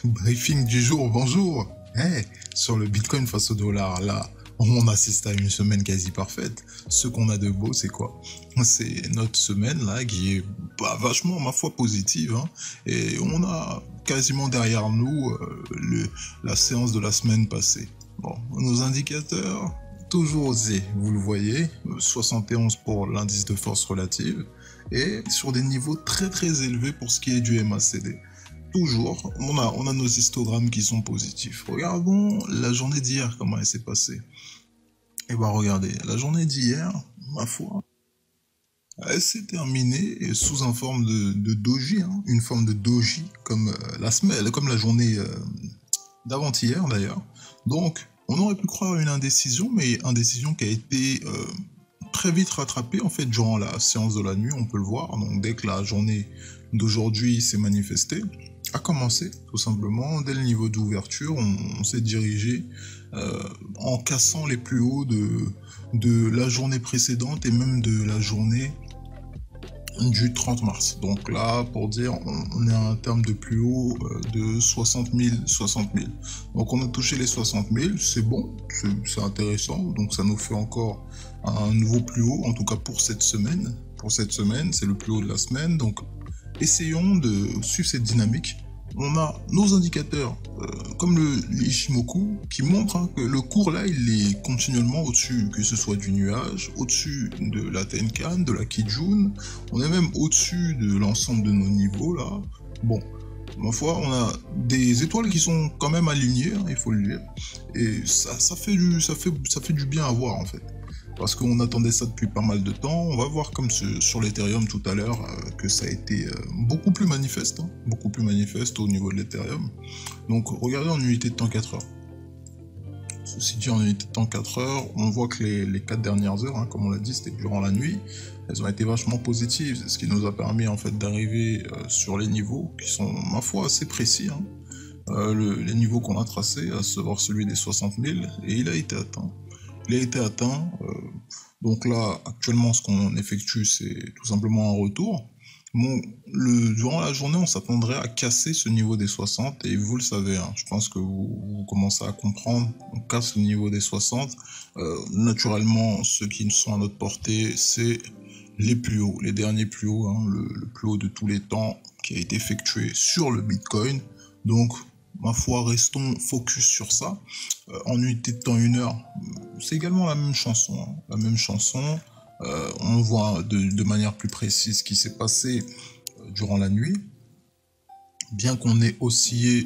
Briefing du jour, bonjour. Sur le Bitcoin face au dollar, là, on assiste à une semaine quasi parfaite. Ce qu'on a de beau, c'est quoi? C'est notre semaine là qui est vachement, ma foi, positive, hein. Et on a quasiment derrière nous la séance de la semaine passée. Bon, nos indicateurs, toujours osés, vous le voyez, 71 pour l'indice de force relative, et sur des niveaux très très élevés pour ce qui est du MACD. Toujours, on a nos histogrammes qui sont positifs. Regardons la journée d'hier, comment elle s'est passée. Et bah regardez, la journée d'hier, ma foi, elle s'est terminée sous une forme de doji, hein, une forme de doji, comme la semaine, comme la journée d'avant-hier d'ailleurs. Donc, on aurait pu croire à une indécision, mais indécision qui a été très vite rattrapée en fait durant la séance de la nuit, on peut le voir. Donc dès que la journée d'aujourd'hui s'est manifestée, a commencé tout simplement dès le niveau d'ouverture, on s'est dirigé en cassant les plus hauts de la journée précédente et même de la journée du 30 mars. Donc là, pour dire, on est à un terme de plus haut de 60 000. Donc on a touché les 60 000, c'est bon, c'est intéressant. Donc ça nous fait encore un nouveau plus haut, en tout cas pour cette semaine. Pour cette semaine, c'est le plus haut de la semaine. Donc essayons de suivre cette dynamique. On a nos indicateurs, comme l'Ishimoku, qui montrent hein, que le cours là, il est continuellement au-dessus, que ce soit du nuage, au-dessus de la Tenkan, de la Kijun, on est même au-dessus de l'ensemble de nos niveaux là. Bon, ma foi, on a des étoiles qui sont quand même alignées, hein, il faut le dire, et ça fait du bien à voir en fait. Parce qu'on attendait ça depuis pas mal de temps. On va voir comme sur l'Ethereum tout à l'heure que ça a été beaucoup plus manifeste, hein, beaucoup plus manifeste au niveau de l'Ethereum. Donc regardez en unité de temps 4 heures. Ceci dit, en unité de temps 4 heures, on voit que les 4 dernières heures, hein, comme on l'a dit, c'était durant la nuit, elles ont été vachement positives. C'est ce qui nous a permis en fait d'arriver sur les niveaux qui sont, ma foi, assez précis. Hein. Les niveaux qu'on a tracés, à savoir celui des 60 000, et il a été atteint. Il a été atteint, donc là actuellement ce qu'on effectue c'est tout simplement un retour. Bon, durant la journée on s'attendrait à casser ce niveau des 60 et vous le savez, hein, je pense que vous commencez à comprendre, on casse le niveau des 60. Naturellement ceux qui sont à notre portée c'est les plus hauts, les derniers plus hauts, hein, le plus haut de tous les temps qui a été effectué sur le Bitcoin. Donc ma foi, restons focus sur ça. En unité de temps 1 heure, c'est également la même chanson. Hein. La même chanson. On voit de manière plus précise ce qui s'est passé durant la nuit. Bien qu'on ait oscillé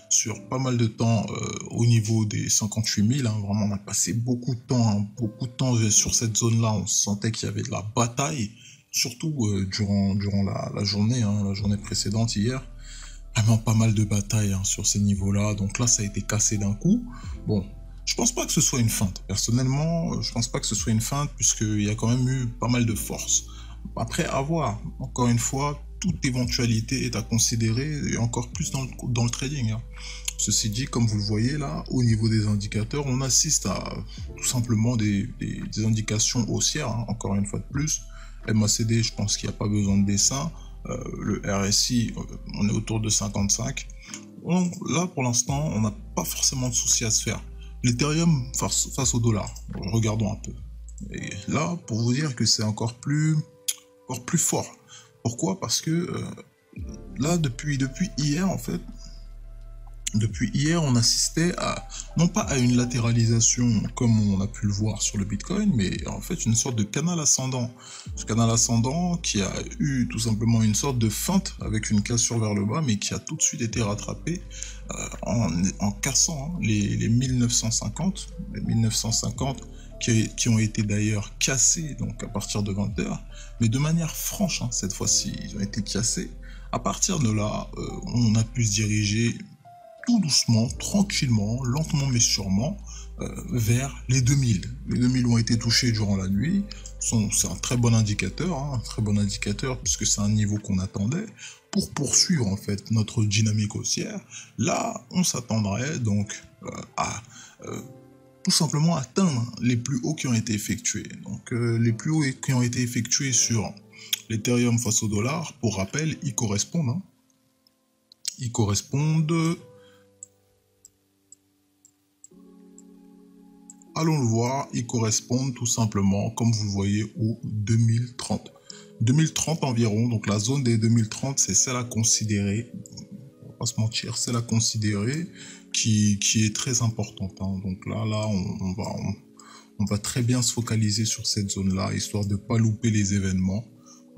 sur pas mal de temps au niveau des 58 000, hein, vraiment on a passé beaucoup de temps sur cette zone-là. On sentait qu'il y avait de la bataille, surtout durant la journée, hein, la journée précédente hier. Vraiment pas mal de batailles hein, sur ces niveaux-là, donc là ça a été cassé d'un coup. Bon, je pense pas que ce soit une feinte. Personnellement, je pense pas que ce soit une feinte puisqu'il y a quand même eu pas mal de force. Après, à voir. Encore une fois, toute éventualité est à considérer et encore plus dans le trading. Hein. Ceci dit, comme vous le voyez là, au niveau des indicateurs, on assiste à tout simplement des indications haussières, hein, encore une fois de plus. MACD, je pense qu'il n'y a pas besoin de dessin. Le RSI, on est autour de 55. Donc là, pour l'instant, on n'a pas forcément de soucis à se faire. L'Ethereum face au dollar, regardons un peu. Et là, pour vous dire que c'est encore plus fort. Pourquoi? Parce que là, depuis hier, en fait, depuis hier, on assistait à, non pas à une latéralisation comme on a pu le voir sur le Bitcoin, mais en fait une sorte de canal ascendant. Ce canal ascendant qui a eu tout simplement une sorte de feinte avec une cassure vers le bas, mais qui a tout de suite été rattrapé en cassant hein, les 1950, qui ont été d'ailleurs cassés donc à partir de 20 h, mais de manière franche hein, cette fois-ci, ils ont été cassés. À partir de là, on a pu se diriger tout doucement, tranquillement, lentement mais sûrement, vers les 2000. Les 2000 ont été touchés durant la nuit, c'est un très bon indicateur, hein, un très bon indicateur puisque c'est un niveau qu'on attendait pour poursuivre en fait notre dynamique haussière. Là, on s'attendrait donc à tout simplement atteindre les plus hauts qui ont été effectués. Donc les plus hauts qui ont été effectués sur l'Ethereum face au dollar, pour rappel, ils correspondent Ils correspondent, allons le voir, ils correspondent tout simplement, comme vous le voyez, au 2030. 2030 environ, donc la zone des 2030, c'est celle à considérer, on va pas se mentir, celle à considérer qui est très importante, hein. Donc là, on va très bien se focaliser sur cette zone-là, histoire de ne pas louper les événements.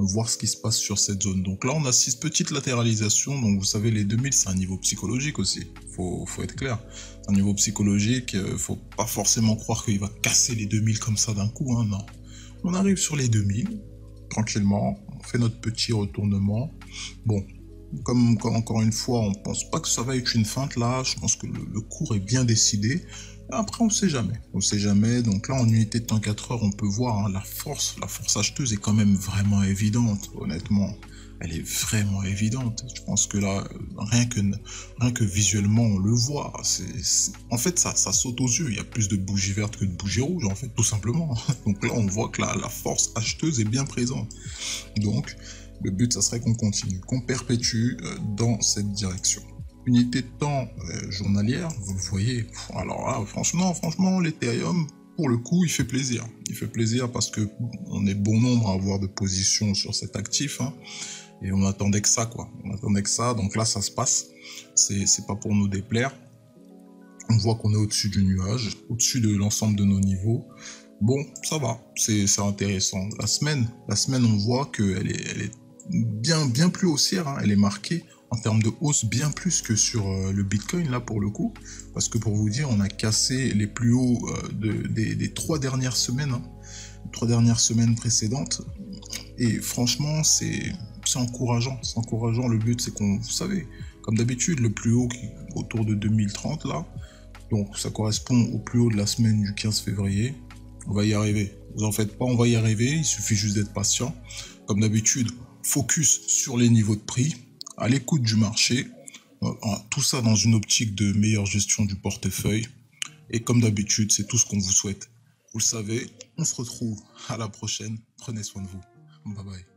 On va voir ce qui se passe sur cette zone. Donc là, on a 6 petites latéralisations. Donc vous savez, les 2000, c'est un niveau psychologique aussi. Faut être clair. C'est un niveau psychologique. Faut pas forcément croire qu'il va casser les 2000 comme ça d'un coup, hein, non. On arrive sur les 2000, tranquillement. On fait notre petit retournement. Bon, comme encore une fois, on pense pas que ça va être une feinte là. Je pense que le cours est bien décidé. Après, on sait jamais. On sait jamais. Donc là, en unité de temps 4 heures, on peut voir, hein, la force acheteuse est quand même vraiment évidente, honnêtement. Elle est vraiment évidente. Je pense que là, rien que visuellement, on le voit. En fait, ça saute aux yeux. Il y a plus de bougies vertes que de bougies rouges, en fait, tout simplement. Donc là, on voit que la force acheteuse est bien présente. Donc, le but, ça serait qu'on continue, qu'on perpétue dans cette direction. Unité de temps journalière, vous le voyez. Alors là, franchement, l'Ethereum, pour le coup, il fait plaisir. Il fait plaisir parce que on est bon nombre à avoir de positions sur cet actif, hein, et on attendait que ça, quoi. On attendait que ça. Donc là, ça se passe. C'est pas pour nous déplaire. On voit qu'on est au-dessus du nuage, au-dessus de l'ensemble de nos niveaux. Bon, ça va. C'est intéressant. La semaine, on voit qu'elle est bien plus haussière, hein. Elle est marquée en termes de hausse bien plus que sur le Bitcoin, là, pour le coup. Parce que pour vous dire, on a cassé les plus hauts des 3 dernières semaines, hein, 3 dernières semaines précédentes. Et franchement, c'est encourageant. C'est encourageant. Le but, c'est qu'on, vous savez, comme d'habitude, le plus haut qui est autour de 2030, là. Donc, ça correspond au plus haut de la semaine du 15 février. On va y arriver. Vous en faites pas, on va y arriver. Il suffit juste d'être patient. Comme d'habitude, focus sur les niveaux de prix, à l'écoute du marché, tout ça dans une optique de meilleure gestion du portefeuille. Et comme d'habitude, c'est tout ce qu'on vous souhaite. Vous le savez, on se retrouve à la prochaine. Prenez soin de vous. Bye bye.